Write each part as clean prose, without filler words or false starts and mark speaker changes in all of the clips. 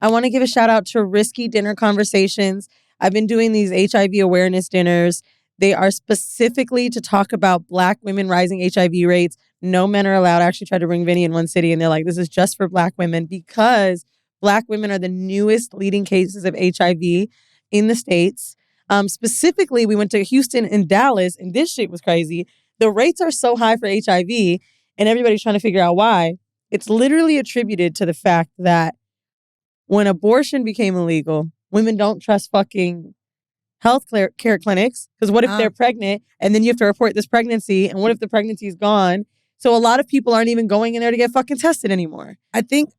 Speaker 1: I want to give a shout out to Risky Dinner Conversations. I've been doing these HIV awareness dinners. They are specifically to talk about Black women rising HIV rates. No men are allowed. I actually tried to bring Vinny in one city and they're like, this is just for Black women because Black women are the newest leading cases of HIV in the States. Specifically, we went to Houston and Dallas, and this shit was crazy. The rates are so high for HIV, and everybody's trying to figure out why. It's literally attributed to the fact that when abortion became illegal, women don't trust fucking health care clinics. Because what if they're pregnant and then you have to report this pregnancy? And what if the pregnancy is gone? So a lot of people aren't even going in there to get fucking tested anymore.
Speaker 2: I think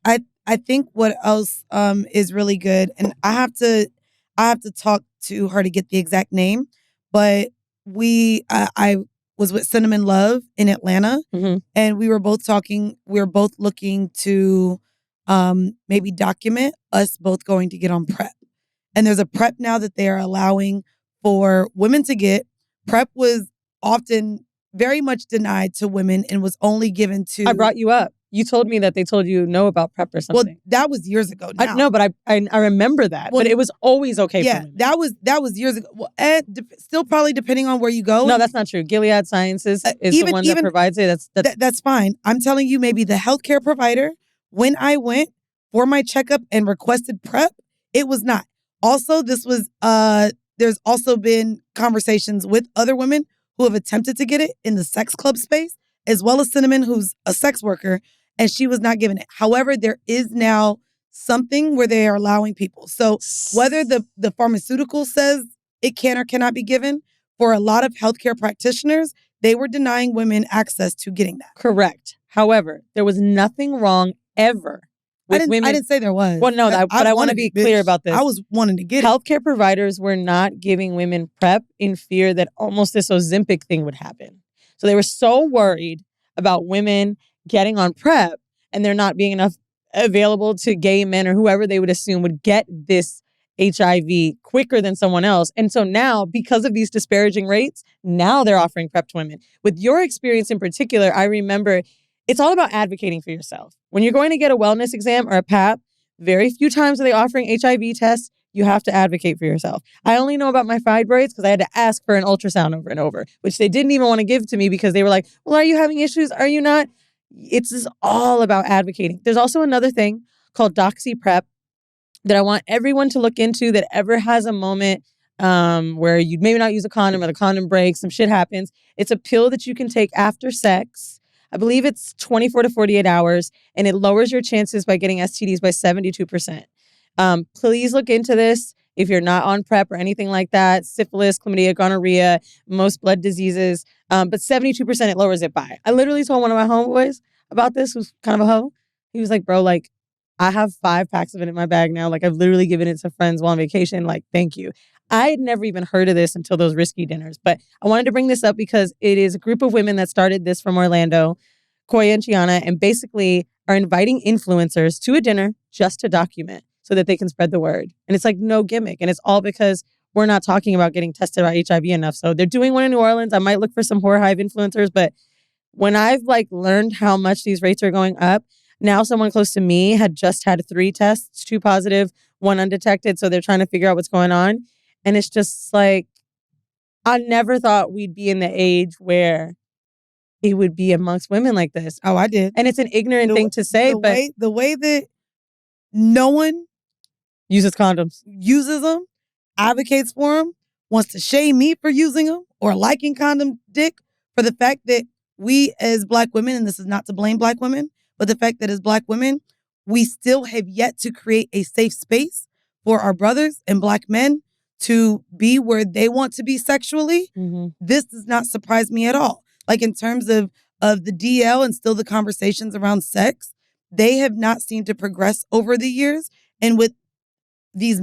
Speaker 2: what else is really good, and I have to talk to her to get the exact name, but I was with Cinnamon Love in Atlanta, and we were both looking to maybe document us both going to get on PrEP. And there's a PrEP now that they are allowing for women to get. PrEP was often very much denied to women and was only given to...
Speaker 1: I brought you up. You told me that they told you no about PrEP or something.
Speaker 2: Well, that was years ago now.
Speaker 1: No, but I remember that. Well, but it was always okay for women.
Speaker 2: that was years ago. Well, still probably depending on where you go.
Speaker 1: No, that's not true. Gilead Sciences is the one that provides it.
Speaker 2: That's fine. I'm telling you, maybe the healthcare provider, when I went for my checkup and requested PrEP, it was not. Also, this was, there's also been conversations with other women who have attempted to get it in the sex club space, as well as Cinnamon, who's a sex worker, and she was not given it. However, there is now something where they are allowing people. So whether the pharmaceutical says it can or cannot be given, for a lot of healthcare practitioners, they were denying women access to getting that.
Speaker 1: Correct. However, there was nothing wrong ever.
Speaker 2: I didn't say there was.
Speaker 1: Well, no, but I want to be clear about this.
Speaker 2: I was wanting to get it.
Speaker 1: Healthcare providers were not giving women PrEP in fear that almost this Ozempic thing would happen. So they were so worried about women getting on PrEP and there not being enough available to gay men or whoever they would assume would get this HIV quicker than someone else. And so now, because of these disparaging rates, now they're offering PrEP to women. With your experience in particular, I remember it's all about advocating for yourself. When you're going to get a wellness exam or a PAP, very few times are they offering HIV tests. You have to advocate for yourself. I only know about my fibroids because I had to ask for an ultrasound over and over, which they didn't even want to give to me because they were like, well, are you having issues? Are you not? It's just all about advocating. There's also another thing called Doxy Prep that I want everyone to look into that ever has a moment where you maybe not use a condom or the condom breaks, some shit happens. It's a pill that you can take after sex. I believe it's 24 to 48 hours, and it lowers your chances by getting STDs by 72%. Please look into this if you're not on PrEP or anything like that. Syphilis, chlamydia, gonorrhea, most blood diseases. But 72% it lowers it by. I literally told one of my homeboys about this, who's kind of a hoe. He was like, bro, like, I have 5 packs of it in my bag now. Like, I've literally given it to friends while on vacation. Like, thank you. I had never even heard of this until those risky dinners. But I wanted to bring this up because it is a group of women that started this from Orlando, Koya and Chiana, and basically are inviting influencers to a dinner just to document so that they can spread the word. And it's like no gimmick. And it's all because we're not talking about getting tested about HIV enough. So they're doing one in New Orleans. I might look for some Whore Hive influencers. But when I've learned how much these rates are going up, now someone close to me had just had 3 tests, 2 positive, 1 undetected. So they're trying to figure out what's going on. And it's just like, I never thought we'd be in the age where it would be amongst women like this.
Speaker 2: Oh, I did.
Speaker 1: And it's an ignorant thing to say, but
Speaker 2: the way that no one
Speaker 1: uses condoms,
Speaker 2: uses them, advocates for them, wants to shame me for using them or liking condom dick, for the fact that we as Black women, and this is not to blame Black women, but the fact that as Black women, we still have yet to create a safe space for our brothers and Black men to be where they want to be sexually.
Speaker 1: Mm-hmm.
Speaker 2: This does not surprise me at all. Like, in terms of the DL and still the conversations around sex, they have not seemed to progress over the years. And with these,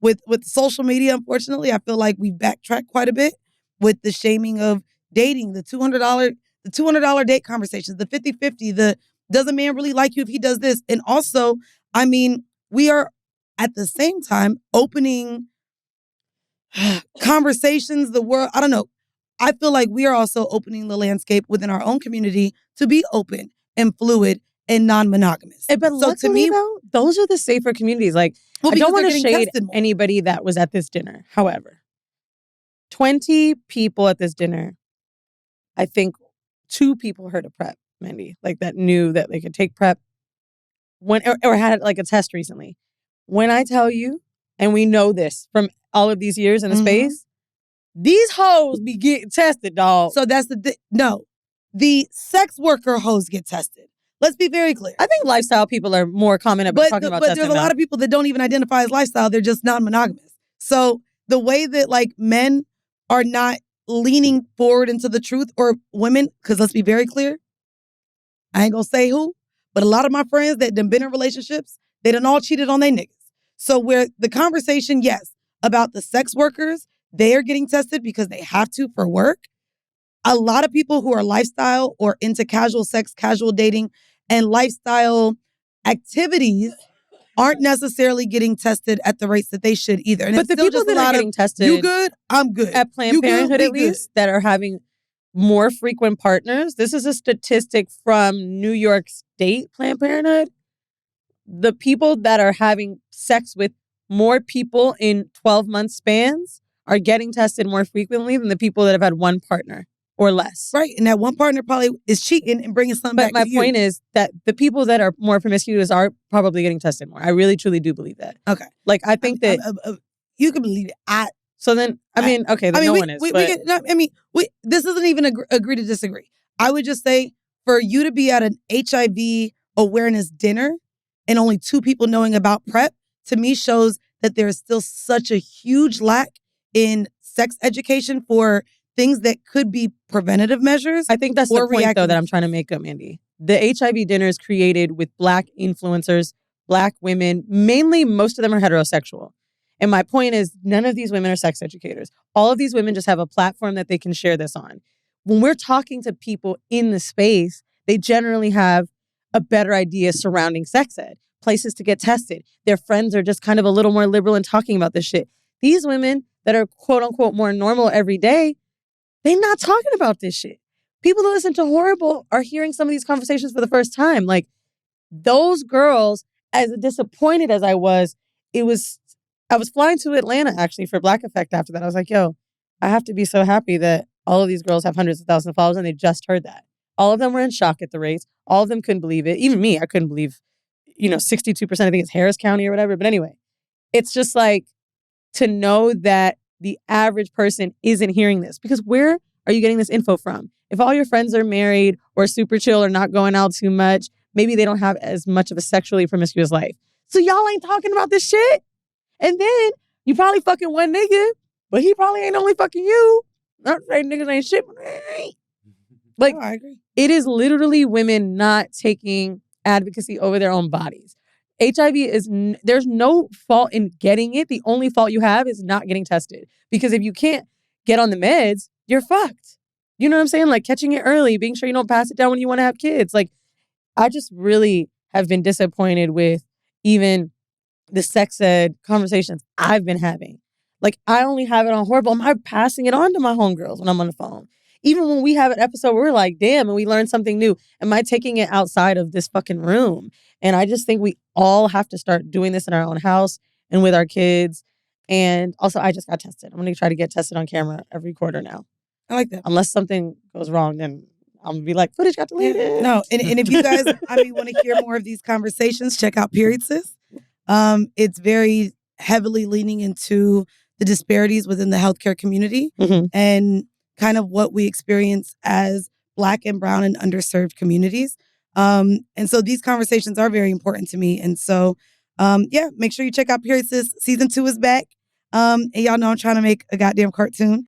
Speaker 2: with social media, unfortunately, I feel like we backtracked quite a bit with the shaming of dating, the $200 date conversations, the 50-50, the does a man really like you if he does this? And also, I mean, we are at the same time opening conversations, the world, I don't know. I feel like we are also opening the landscape within our own community to be open and fluid and non-monogamous.
Speaker 1: But
Speaker 2: so
Speaker 1: luckily,
Speaker 2: to me,
Speaker 1: though, those are the safer communities. Like,
Speaker 2: well,
Speaker 1: I don't
Speaker 2: because they're
Speaker 1: want to
Speaker 2: getting
Speaker 1: shade
Speaker 2: tested more.
Speaker 1: anybody that was at this dinner. However, 20 people at this dinner, I think 2 people heard of PrEP, Mandy, like that knew that they could take PrEP or had like a test recently. When I tell you, and we know this from all of these years in the space, these hoes be getting tested, dog.
Speaker 2: So that's no. The sex worker hoes get tested. Let's be very clear.
Speaker 1: I think lifestyle people are more common about talking about testing.
Speaker 2: But there's a lot of people that don't even identify as lifestyle. They're just non-monogamous. So the way that like men are not leaning forward into the truth, or women, because let's be very clear, I ain't gonna say who, but a lot of my friends that done been in relationships, they done all cheated on their niggas. So where the conversation, yes, about the sex workers, they are getting tested because they have to for work. A lot of people who are lifestyle or into casual sex, casual dating, and lifestyle activities aren't necessarily getting tested at the rates that they should either. And
Speaker 1: but the people that are getting tested,
Speaker 2: you good, I'm good.
Speaker 1: At Planned Parenthood, at least, that are having more frequent partners. This is a statistic from New York State Planned Parenthood. The people that are having sex with more people in 12-month spans are getting tested more frequently than the people that have had one partner or less.
Speaker 2: Right. And that one partner probably is cheating and bringing something back to you.
Speaker 1: But my point is that the people that are more promiscuous are probably getting tested more. I really, truly do believe that.
Speaker 2: Okay.
Speaker 1: Like, I think that...
Speaker 2: you can believe it.
Speaker 1: So then, okay, then no one is.
Speaker 2: This isn't even agree to disagree. I would just say, for you to be at an HIV awareness dinner and only 2 people knowing about PrEP, to me shows that there is still such a huge lack in sex education for things that could be preventative measures.
Speaker 1: I think that's the point, though, that I'm trying to make up, Mandy. The HIV dinner is created with Black influencers, Black women. Mainly, most of them are heterosexual. And my point is, none of these women are sex educators. All of these women just have a platform that they can share this on. When we're talking to people in the space, they generally have a better idea surrounding sex ed, places to get tested. Their friends are just kind of a little more liberal in talking about this shit. These women that are quote unquote more normal every day, they're not talking about this shit. People that listen to Horrible are hearing some of these conversations for the first time. Like, those girls, as disappointed as I was flying to Atlanta actually for Black Effect after that. I was like, yo, I have to be so happy that all of these girls have hundreds of thousands of followers and they just heard that. All of them were in shock at the rates. All of them couldn't believe it. Even me, I couldn't believe, 62%, I think it's Harris County or whatever. But anyway, it's just like, to know that the average person isn't hearing this. Because where are you getting this info from? If all your friends are married or super chill or not going out too much, maybe they don't have as much of a sexually promiscuous life. So y'all ain't talking about this shit. And then you probably fucking one nigga, but he probably ain't only fucking you. Not saying niggas ain't shit. Like,
Speaker 2: I agree.
Speaker 1: It is literally women not taking advocacy over their own bodies. HIV there's no fault in getting it. The only fault you have is not getting tested. Because if you can't get on the meds, you're fucked. You know what I'm saying? Like, catching it early, being sure you don't pass it down when you want to have kids. Like, I just really have been disappointed with even the sex ed conversations I've been having. Like, I only have it on Horrible. Am I passing it on to my homegirls when I'm on the phone? Even when we have an episode where we're like, damn, and we learn something new, am I taking it outside of this fucking room? And I just think we all have to start doing this in our own house and with our kids. And also, I just got tested. I'm going to try to get tested on camera every quarter now.
Speaker 2: I like that.
Speaker 1: Unless something goes wrong, then I'm going to be like, footage got deleted.
Speaker 2: No, and if you guys, want to hear more of these conversations, check out Period Sis. It's very heavily leaning into the disparities within the healthcare community and kind of what we experience as Black and brown and underserved communities. And so these conversations are very important to me. And so, make sure you check out Period Sis. Season 2 is back. And y'all know I'm trying to make a goddamn cartoon.